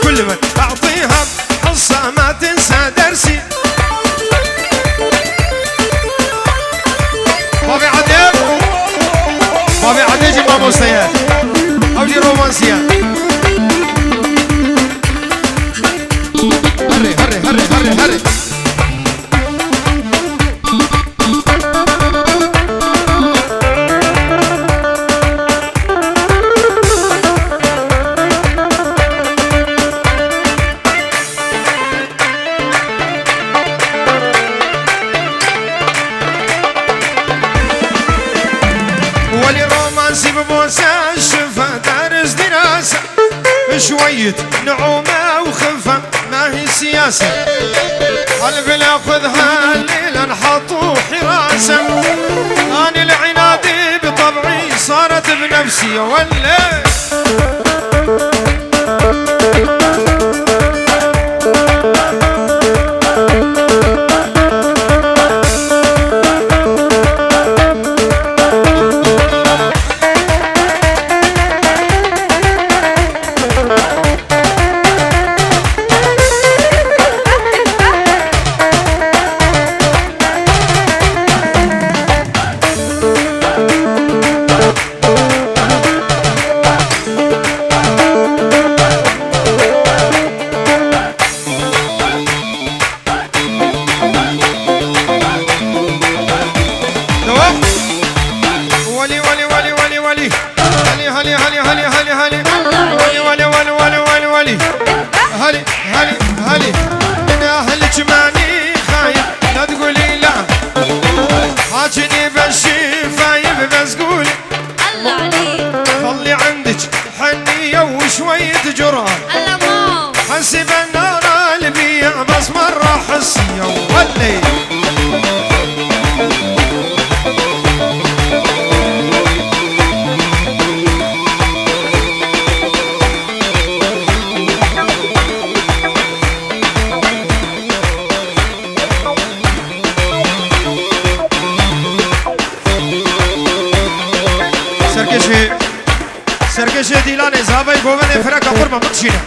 كل من أعطيها حصة ما تنسى درسي. بابي عديب بابي عديج الماموسيات أوجي رومانسية. هري هري هري هري هري شوية نعومة وخفة ما هي سياسة. قلبي ناخذها الليلة نحطوا حراسة. أنا العنادي بطبعي صارت بنفسي ولا شوية جرأة حسب النار البيع بس مرة حسية ولي. سرکش دیلان زابای گوون فرق قربان بخشیده.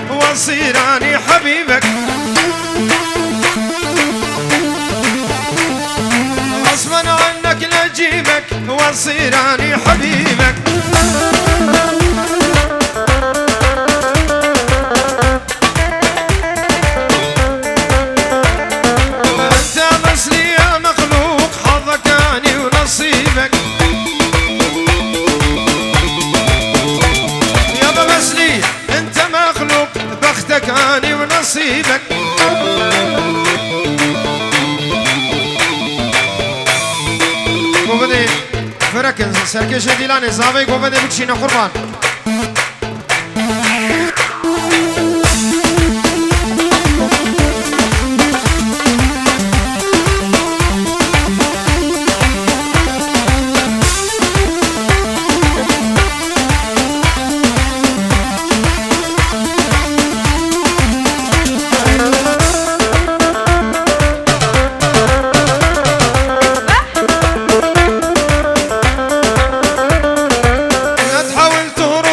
وصيراني حبيبك غصبا عنك لجيبك وصيراني حبيبك. انت بس لي يا مخلوق حظك اني ونصيبك. يابا بس لي انت مخلوق بختك اني ونصيبك. گوبده فرکن سرکش دیلان زاوی گوبده بکشینه قربان. تحاول تهرب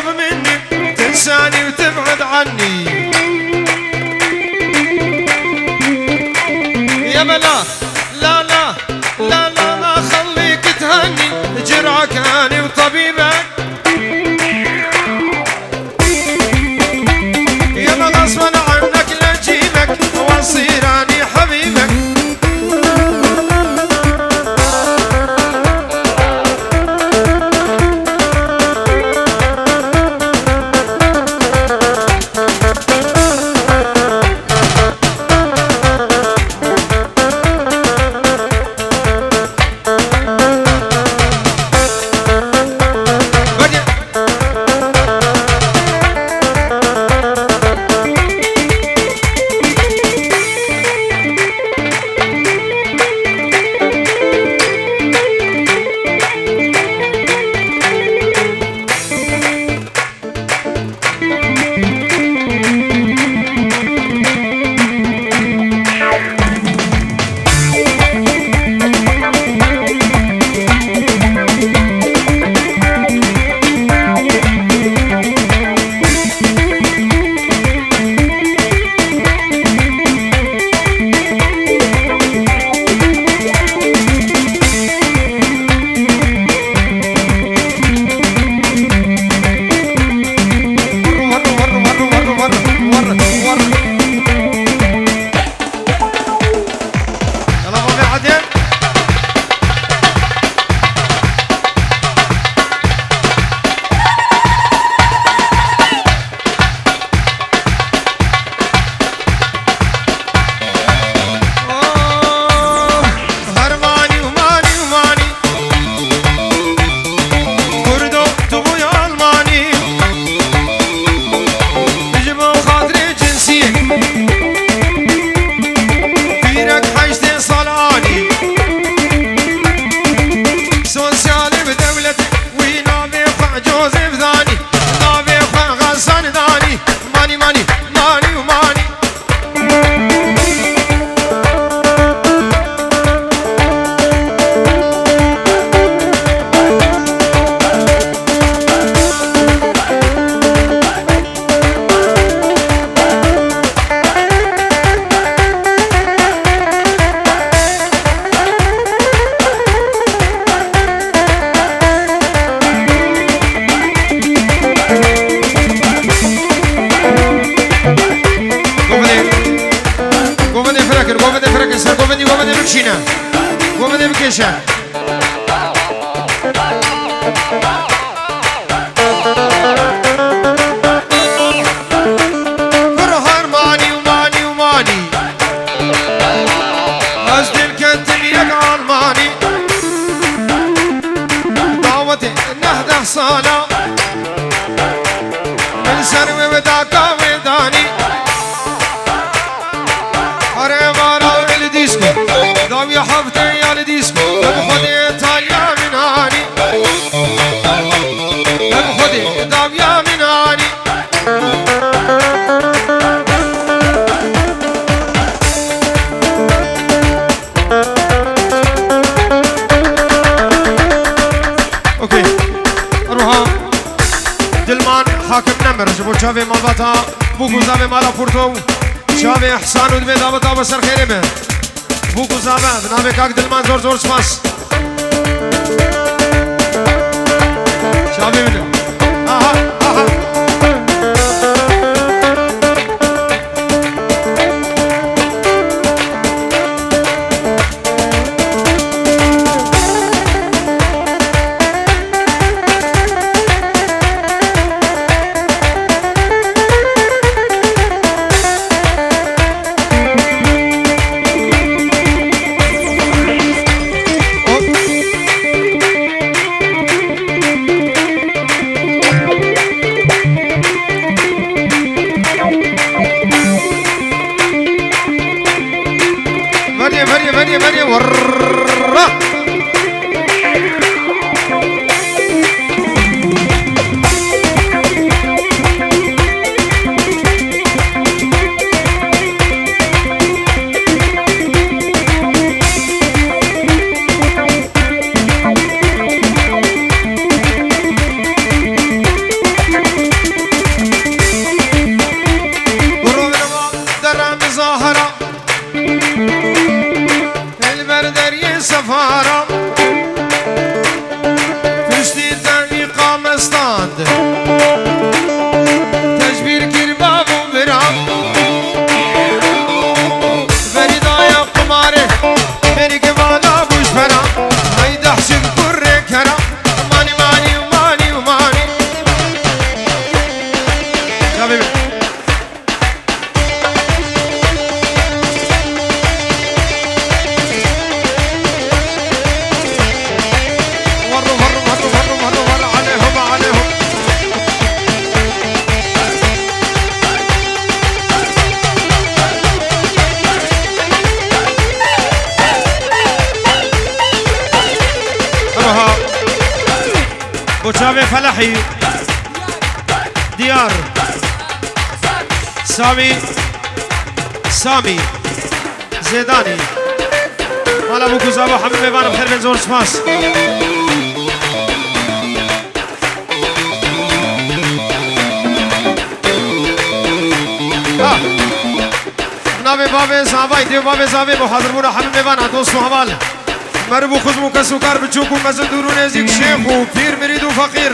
بخشينا وبدأ بكيشة برهان ماني وماني وماني أزد الكتم يقع الماني دعوتي نهده صالة من سنوي وداكا وداني هرمارا الديسكو داوية حفتي يا الديسكو بخدي تاليا من هاني بخدي داوية من هاني اوكي اروها دلمان حاكم نمر جبو شافي مالباتا بوكو زافي مالا فورتو شافي احسان ودبي دابطا بسر خيري به بوكو زافي نامي كاك دلمان زور زور سپاس شافي منو اها اها مريم ورا سفارة فشتي داني قام استاند تجبير كرباب وبرام فريدايا قماري مني كفالا بوش فرا هيدا حشد كره كرا ماني ماني وماني وماني يا بيبي بوشافي فلاحي ديار سامي زيداني مالا بوكو زابو حمد ميبان بخير بن زور سپاس نابي بابي زاباي ديو بابي زابي بو حاضر بونا حمد ميبان دوستو حوال مربو خزمو كسوكار بچوكو مزدورو نزيك شيخو پير مريدو فقير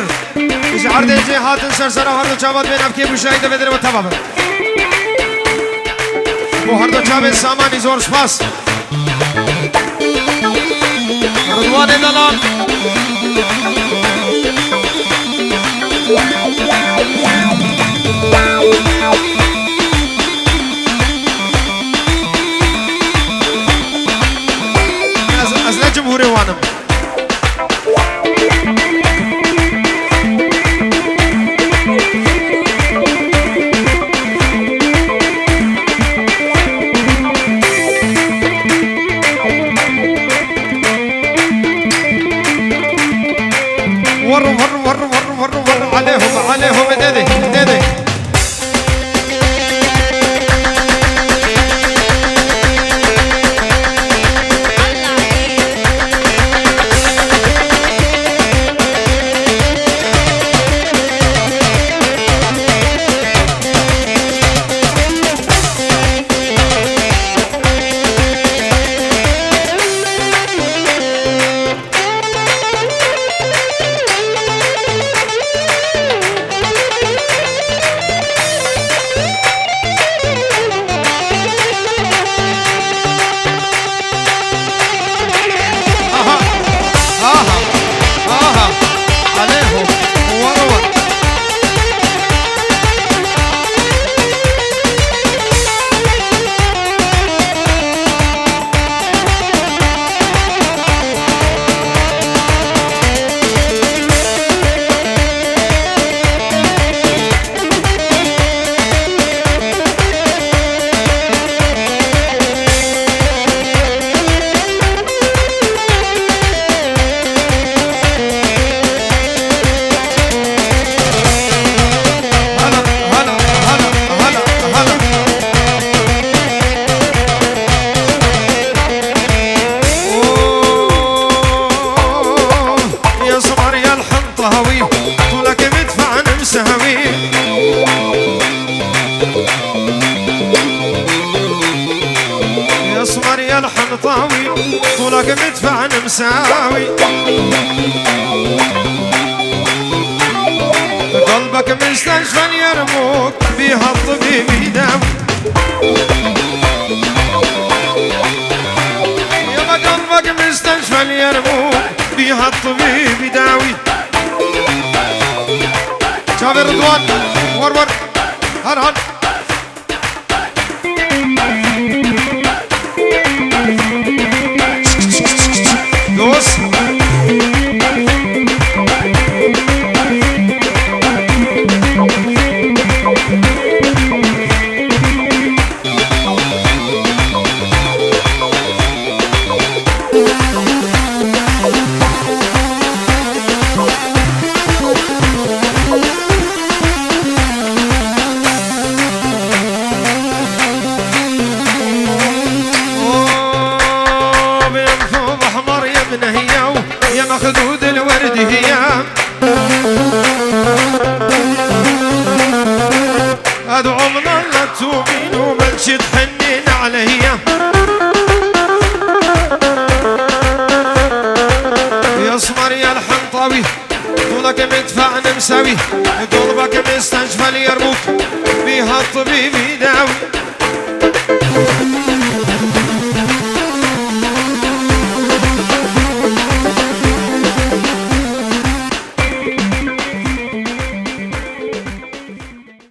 اش عرده جي هاتن سرسرا هردو چابات بين ابكي بشايده بدر و تبابر بو هردو چابه ساماني زور سپاس رضوان دلال از جمهوری وانم ور عليهم ديدي طولك مدفع مساوي قلبك مستشفى يرموك بيها الطبيب يداوي يابا قلبك مستشفى يرموك بيها الطبيب يداوي جابر رضوان ور هر دوس مخدود الورد هي ادعو من الله تؤمن ومنشي تحنين عليا يصمر يا الحنطاوي طولك مدفع مساوي قلبك مستشفى يرموك بيها الطبيب يداوي